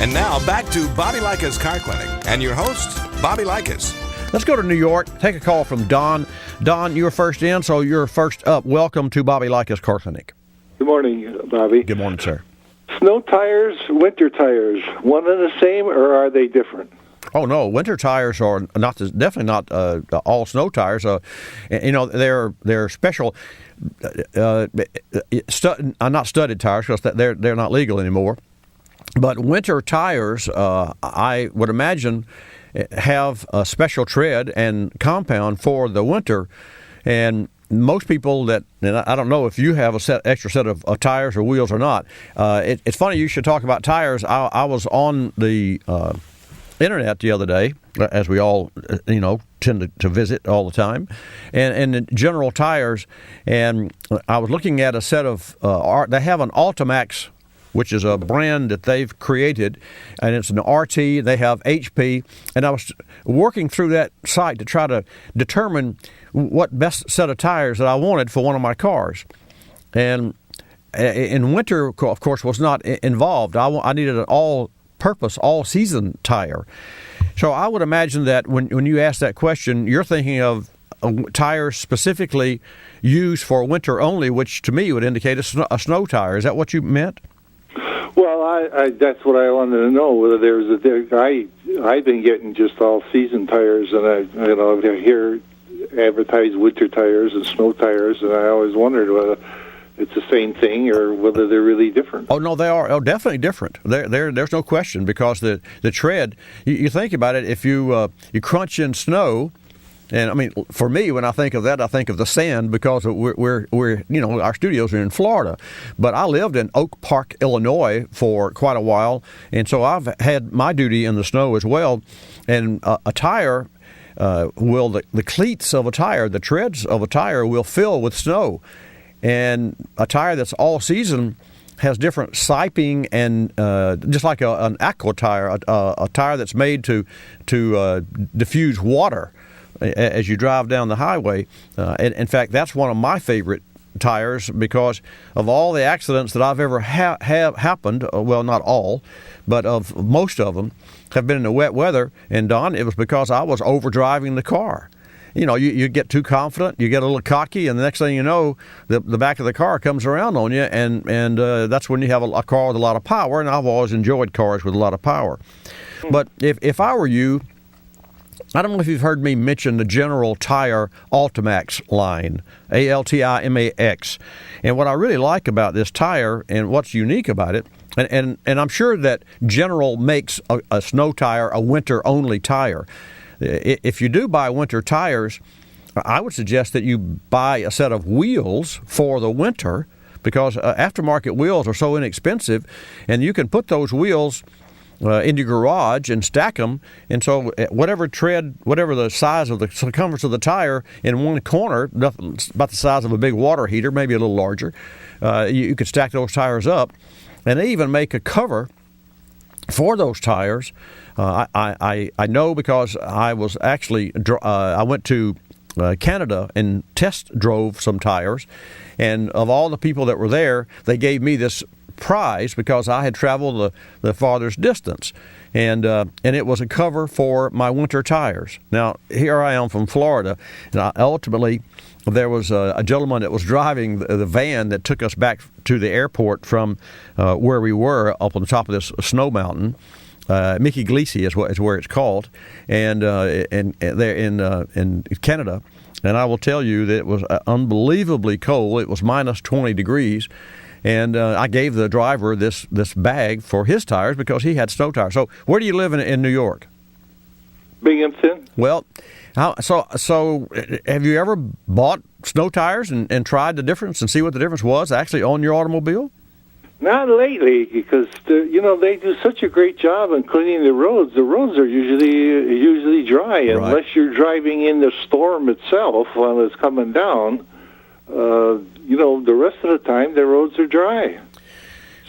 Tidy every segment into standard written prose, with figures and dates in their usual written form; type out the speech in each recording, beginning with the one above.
And now back to Bobby Likis Car Clinic and your host, Bobby Likis. Let's go to New York. Take a call from Don. Don, you're first in, so you're first up. Welcome to Bobby Likis Car Clinic. Good morning, Bobby. Good morning, sir. Snow tires, winter tires, one and the same, or are they different? Oh no, winter tires are definitely not all snow tires. They're special, not studded tires because they're not legal anymore. But winter tires, I would imagine, have a special tread and compound for the winter, and most people and I don't know if you have extra set of tires or wheels or not. It's funny you should talk about tires. I was on the internet the other day, as we all tend to visit all the time, and General Tires, and I was looking at a set of they have an Ultimax, which is a brand that they've created, and it's an RT. They have HP, and I was working through that site to try to determine what best set of tires that I wanted for one of my cars. And in winter, of course, was not involved. I needed an all-purpose, all-season tire. So I would imagine that when you ask that question, you're thinking of tires specifically used for winter only, which to me would indicate a snow tire. Is that what you meant? Well, I that's what I wanted to know. Whether I've been getting just all season tires, and I hear advertised winter tires and snow tires, and I always wondered whether it's the same thing or whether they're really different. Oh no, they are. Oh, definitely different. There's no question, because the tread. You think about it. If you crunch in snow. And I mean, for me, when I think of that, I think of the sand, because we're our studios are in Florida. But I lived in Oak Park, Illinois for quite a while, and so I've had my duty in the snow as well. And a tire the cleats of a tire, the treads of a tire will fill with snow, and a tire that's all season has different siping, and just like an aqua tire, a tire that's made to diffuse water as you drive down the highway. In fact, that's one of my favorite tires, because of all the accidents that I've ever have happened, well, not all, but of most of them, have been in the wet weather. And Don, it was because I was overdriving the car. You get too confident, you get a little cocky, and the next thing you know, the back of the car comes around on you, and that's when you have a car with a lot of power. And I've always enjoyed cars with a lot of power. But if I were you, I don't know if you've heard me mention the General Tire Ultimax line, Altimax. And what I really like about this tire, and what's unique about it, and I'm sure that General makes a snow tire a winter-only tire. If you do buy winter tires, I would suggest that you buy a set of wheels for the winter, because aftermarket wheels are so inexpensive, and you can put those wheels in your garage and stack them, and so whatever the size of the circumference of the tire in one corner, nothing about the size of a big water heater, maybe a little larger, you could stack those tires up, and they even make a cover for those tires. I know, because I was actually I went to Canada and test drove some tires, and of all the people that were there, they gave me this prize because I had traveled the farthest distance, and it was a cover for my winter tires. Now, here I am from Florida, and ultimately there was a gentleman that was driving the van that took us back to the airport from where we were up on the top of this snow mountain. Mickey Gleesy is where it's called, and there in Canada. And I will tell you that it was unbelievably cold. It was minus 20 degrees. And I gave the driver this bag for his tires because he had snow tires. So where do you live in New York? Binghamton. Well, so have you ever bought snow tires and tried the difference and see what the difference was actually on your automobile? Not lately, because they do such a great job in cleaning the roads. The roads are usually dry, unless you're driving in the storm itself while it's coming down. The rest of the time, the roads are dry.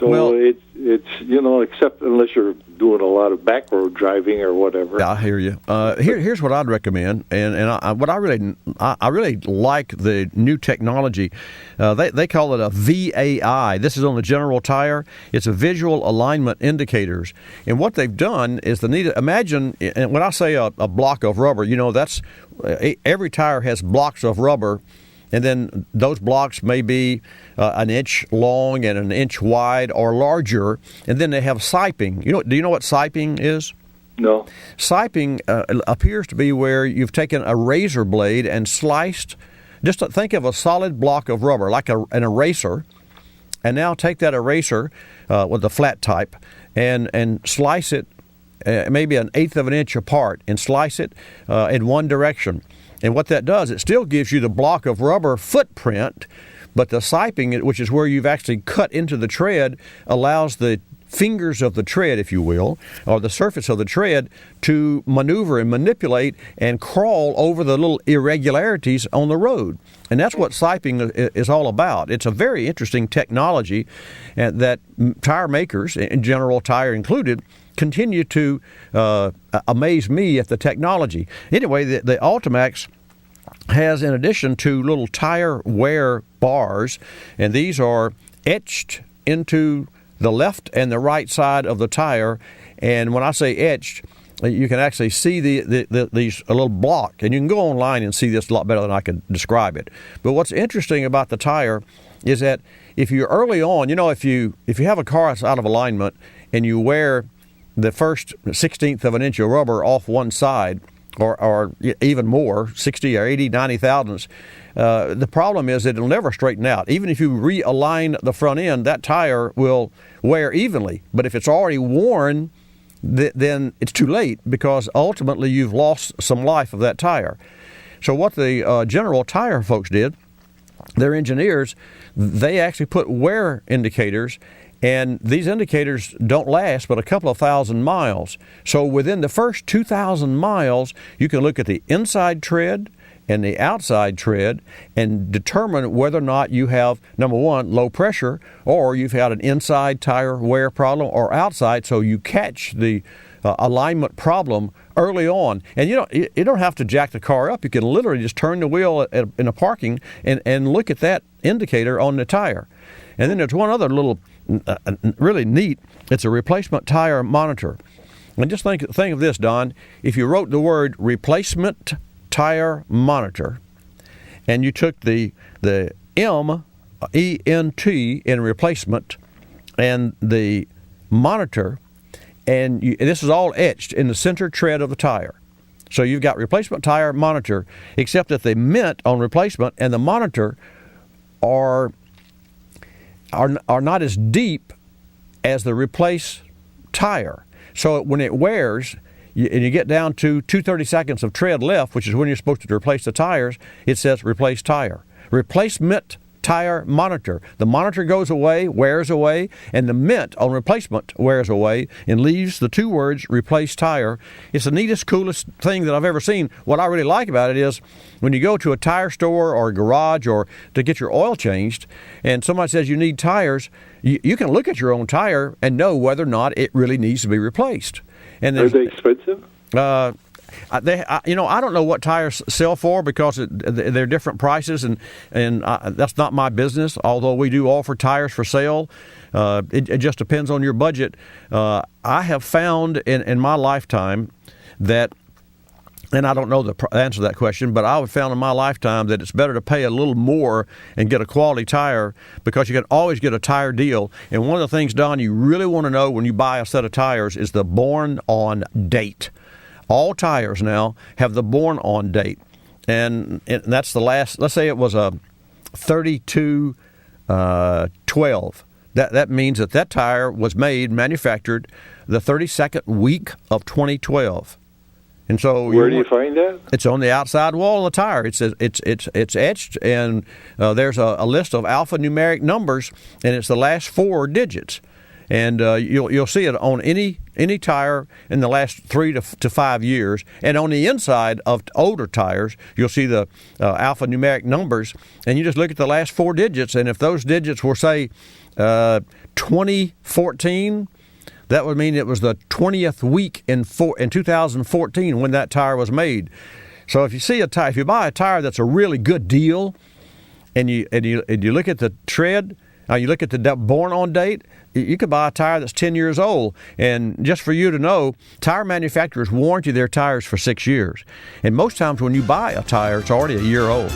So it's except unless you're doing a lot of back road driving or whatever. I hear you. Here's what I'd recommend, and I really like the new technology. They call it a VAI. This is on the general tire. It's a visual alignment indicators. And what they've done is imagine, and when I say a block of rubber, that's every tire has blocks of rubber. And then those blocks may be an inch long and an inch wide or larger. And then they have siping. Do you know what siping is? No. Siping appears to be where you've taken a razor blade and sliced. Just think of a solid block of rubber, like an eraser. And now take that eraser with the flat type and slice it maybe an eighth of an inch apart and slice it in one direction. And what that does, it still gives you the block of rubber footprint, but the siping, which is where you've actually cut into the tread, allows the fingers of the tread, if you will, or the surface of the tread to maneuver and manipulate and crawl over the little irregularities on the road. And that's what siping is all about. It's a very interesting technology that tire makers, and General Tire included, continue to amaze me at the technology. Anyway, the Ultimax has, in addition to little tire wear bars, and these are etched into the left and the right side of the tire. And when I say etched, you can actually see these a little block, and you can go online and see this a lot better than I can describe it. But what's interesting about the tire is that if you're early on, if you have a car that's out of alignment and you wear the first 1/16th of an inch of rubber off one side, or even more, 60 or 80, 90 thousandths, the problem is that it'll never straighten out. Even if you realign the front end, that tire will wear evenly. But if it's already worn, then it's too late, because ultimately you've lost some life of that tire. So what the General Tire folks did, their engineers, they actually put wear indicators, and these indicators don't last but a couple of thousand miles. So within the first 2,000 miles, you can look at the inside tread and the outside tread and determine whether or not you have, number one, low pressure, or you've had an inside tire wear problem, or outside, so you catch the alignment problem early on. And you don't have to jack the car up. You can literally just turn the wheel in a parking and look at that indicator on the tire. And then there's one other little really neat. It's a replacement tire monitor. And just think of this, Don. If you wrote the word replacement tire monitor, and you took the M-E-N-T in replacement and the monitor, and this is all etched in the center tread of the tire. So you've got replacement tire monitor, except that the mint on replacement and the monitor are not as deep as the replace tire. So when it wears, and you get down to 2/32 of tread left, which is when you're supposed to replace the tires, it says replace tire. Replacement tire monitor. The monitor goes away, wears away, and the mint on replacement wears away and leaves the two words replace tire. It's the neatest, coolest thing that I've ever seen. What I really like about it is when you go to a tire store or a garage or to get your oil changed, and somebody says you need tires, you can look at your own tire and know whether or not it really needs to be replaced. And are they expensive? I don't know what tires sell for, because they're different prices, and that's not my business. Although we do offer tires for sale, it just depends on your budget. I have found in my lifetime that, and I don't know the answer to that question, but I have found in my lifetime that it's better to pay a little more and get a quality tire, because you can always get a tire deal. And one of the things, Don, you really want to know when you buy a set of tires is the born on date. All tires now have the born on date, and that's the last. Let's say it was a 3212. That means that tire was manufactured the 32nd week of 2012. And so, where do you find that? It's on the outside wall of the tire. It's etched, and there's a list of alphanumeric numbers, and it's the last four digits. and you'll see it on any tire in the last 3 to 5 years. And on the inside of older tires, you'll see the alphanumeric numbers, and you just look at the last 4 digits, and if those digits were, say, 2014, that would mean it was the 20th week in 2014 when that tire was made. So if you see a tire, if you buy a tire that's a really good deal, and you look at the tread, you look at the born on date, you could buy a tire that's 10 years old. And just for you to know, tire manufacturers warranty their tires for 6 years. And most times when you buy a tire, it's already a year old.